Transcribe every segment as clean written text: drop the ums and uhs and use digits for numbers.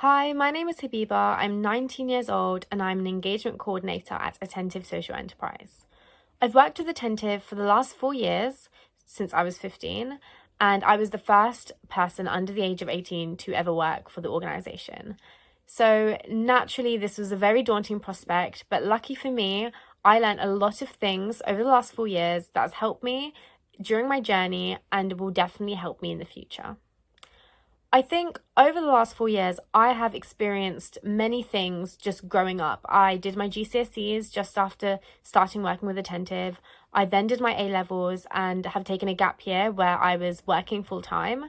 Hi, my name is Habibah. I'm 19 years old and I'm an engagement coordinator at Attentive Social Enterprise. I've worked with Attentive for the last 4 years, since I was 15, and I was the first person under the age of 18 to ever work for the organisation. So naturally, this was a very daunting prospect, but lucky for me, I learned a lot of things over the last 4 years that has helped me during my journey and will definitely help me in the future. I think over the last 4 years, I have experienced many things just growing up. I did my GCSEs just after starting working with Attentive. I then did my A levels and have taken a gap year where I was working full time.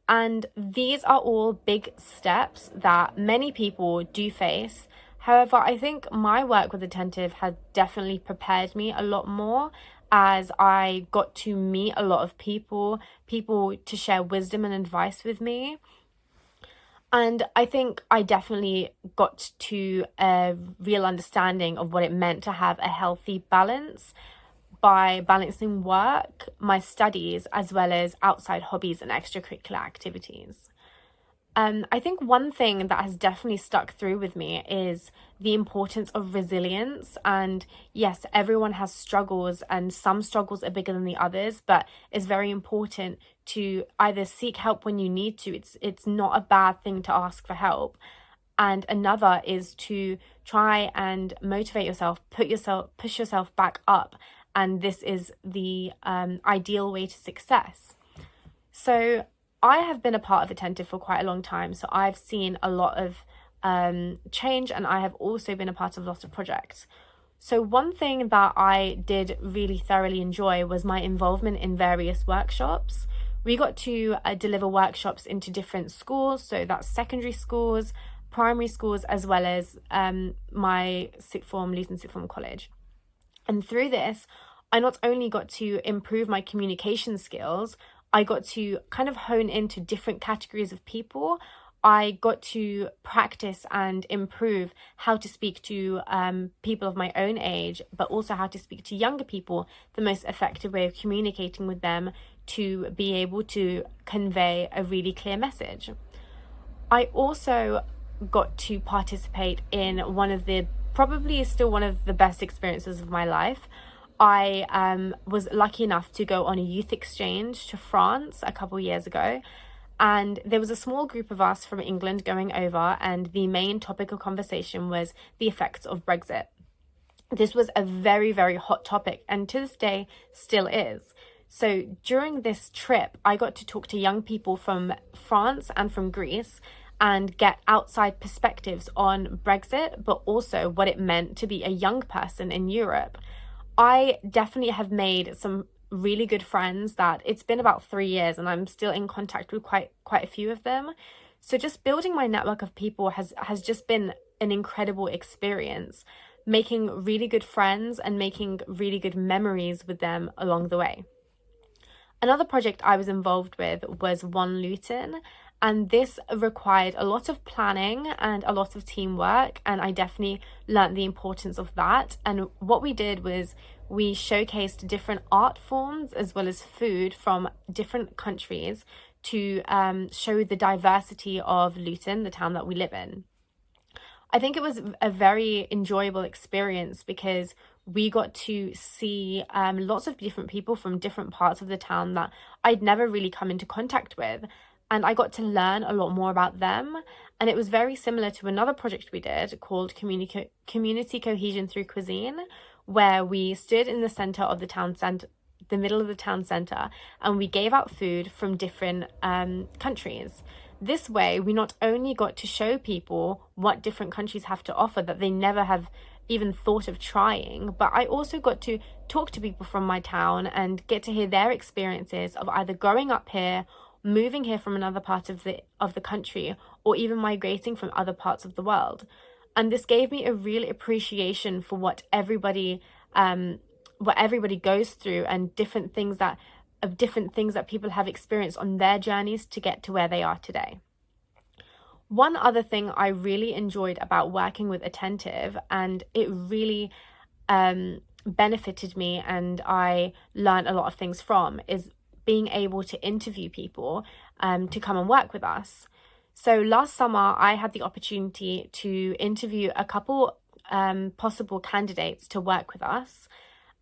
And these are all big steps that many people do face. However, I think my work with Attentive has definitely prepared me a lot more as I got to meet a lot of people to share wisdom and advice with me. And I think I definitely got to a real understanding of what it meant to have a healthy balance by balancing work, my studies, as well as outside hobbies and extracurricular activities. I think one thing that has definitely stuck through with me is the importance of resilience. And yes, everyone has struggles, and some struggles are bigger than the others, but it's very important to either seek help when you need to. It's not a bad thing to ask for help. And another is to try and motivate yourself, push yourself back up. And this is the ideal way to success. So I have been a part of Attentive for quite a long time, so I've seen a lot of change, and I have also been a part of lots of projects. So one thing that I did really thoroughly enjoy was my involvement in various workshops. We got to deliver workshops into different schools, so that's secondary schools, primary schools, as well as my sixth form, Luton Sixth Form College. And through this, I not only got to improve my communication skills, I got to kind of hone into different categories of people. I got to practice and improve how to speak to people of my own age, but also how to speak to younger people, the most effective way of communicating with them to be able to convey a really clear message. I also got to participate in probably still one of the best experiences of my life. I was lucky enough to go on a youth exchange to France a couple years ago, and there was a small group of us from England going over, and the main topic of conversation was the effects of Brexit. This was a very, very hot topic, and to this day still is. So during this trip, I got to talk to young people from France and from Greece and get outside perspectives on Brexit, but also what it meant to be a young person in Europe. I definitely have made some really good friends that it's been about 3 years, and I'm still in contact with quite a few of them. So just building my network of people has just been an incredible experience, making really good friends and making really good memories with them along the way. Another project I was involved with was One Luton, and this required a lot of planning and a lot of teamwork, and I definitely learned the importance of that. And what we did was we showcased different art forms as well as food from different countries to show the diversity of Luton, the town that we live in. I think it was a very enjoyable experience because we got to see lots of different people from different parts of the town that I'd never really come into contact with. And I got to learn a lot more about them. And it was very similar to another project we did called Community Cohesion Through Cuisine, where we stood in the center of the town center, the middle of the town center, and we gave out food from different countries. This way, we not only got to show people what different countries have to offer that they never have even thought of trying, but I also got to talk to people from my town and get to hear their experiences of either growing up here, moving here from another part of the country, or even migrating from other parts of the world. And this gave me a real appreciation for what everybody goes through, and different things that people have experienced on their journeys to get to where they are today. One other thing I really enjoyed about working with Attentive, and it really benefited me and I learned a lot of things from, is being able to interview people to come and work with us. So last summer, I had the opportunity to interview a couple possible candidates to work with us.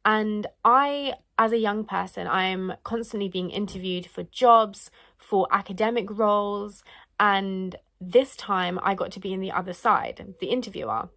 And I, as a young person, I'm constantly being interviewed for jobs, for academic roles. And this time I got to be in the other side, the interviewer.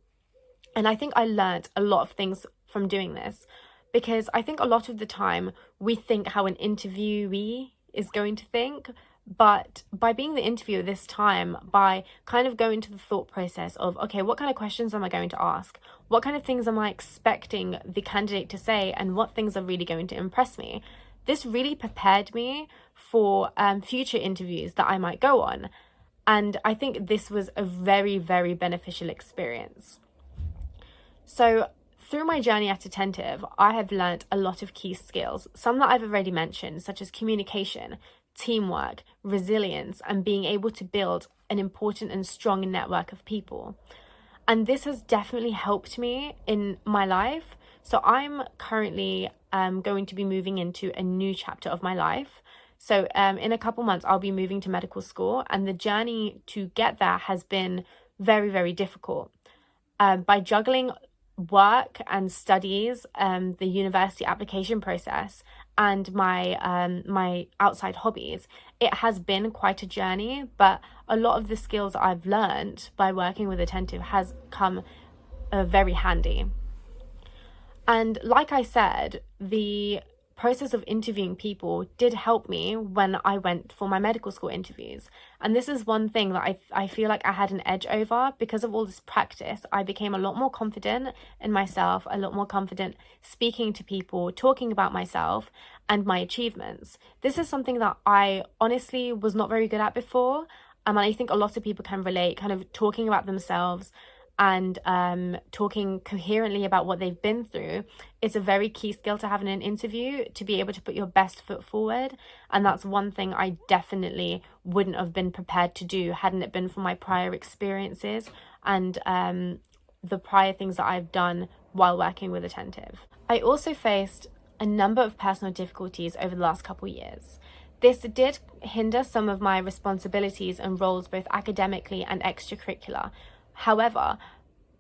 And I think I learned a lot of things from doing this, because I think a lot of the time we think how an interviewee is going to think. But by being the interviewer this time, by kind of going to the thought process of, okay, what kind of questions am I going to ask? What kind of things am I expecting the candidate to say? And what things are really going to impress me? This really prepared me for future interviews that I might go on. And I think this was a very, very beneficial experience. So through my journey at Attentive, I have learnt a lot of key skills, some that I've already mentioned, such as communication, teamwork, resilience, and being able to build an important and strong network of people. And this has definitely helped me in my life. So I'm currently going to be moving into a new chapter of my life. So in a couple months, I'll be moving to medical school, and the journey to get there has been very, very difficult. By juggling work and studies, the university application process, and my outside hobbies, it has been quite a journey. But a lot of the skills I've learned by working with Attentive has come very handy. And like I said, the process of interviewing people did help me when I went for my medical school interviews. And this is one thing that I feel like I had an edge over. Because of all this practice, I became a lot more confident in myself, a lot more confident speaking to people, talking about myself and my achievements. This is something that I honestly was not very good at before. And I think a lot of people can relate, kind of talking about themselves and talking coherently about what they've been through. It's a very key skill to have in an interview, to be able to put your best foot forward. And that's one thing I definitely wouldn't have been prepared to do hadn't it been for my prior experiences and the prior things that I've done while working with Attentive. I also faced a number of personal difficulties over the last couple of years. This did hinder some of my responsibilities and roles, both academically and extracurricular. However,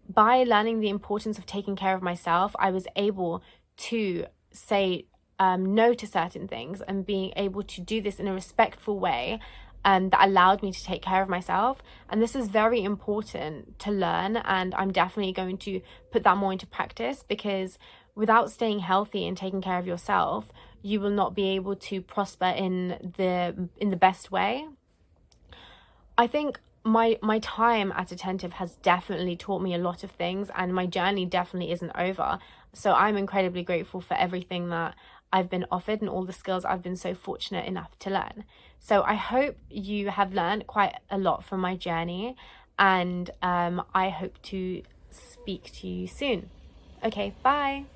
by learning the importance of taking care of myself, I was able to say no to certain things, and being able to do this in a respectful way that allowed me to take care of myself. And this is very important to learn, and I'm definitely going to put that more into practice, because without staying healthy and taking care of yourself, you will not be able to prosper in the best way. I think my time at Attentive has definitely taught me a lot of things, and my journey definitely isn't over. So I'm incredibly grateful for everything that I've been offered and all the skills I've been so fortunate enough to learn. So I hope you have learned quite a lot from my journey, and I hope to speak to you soon. Okay, bye.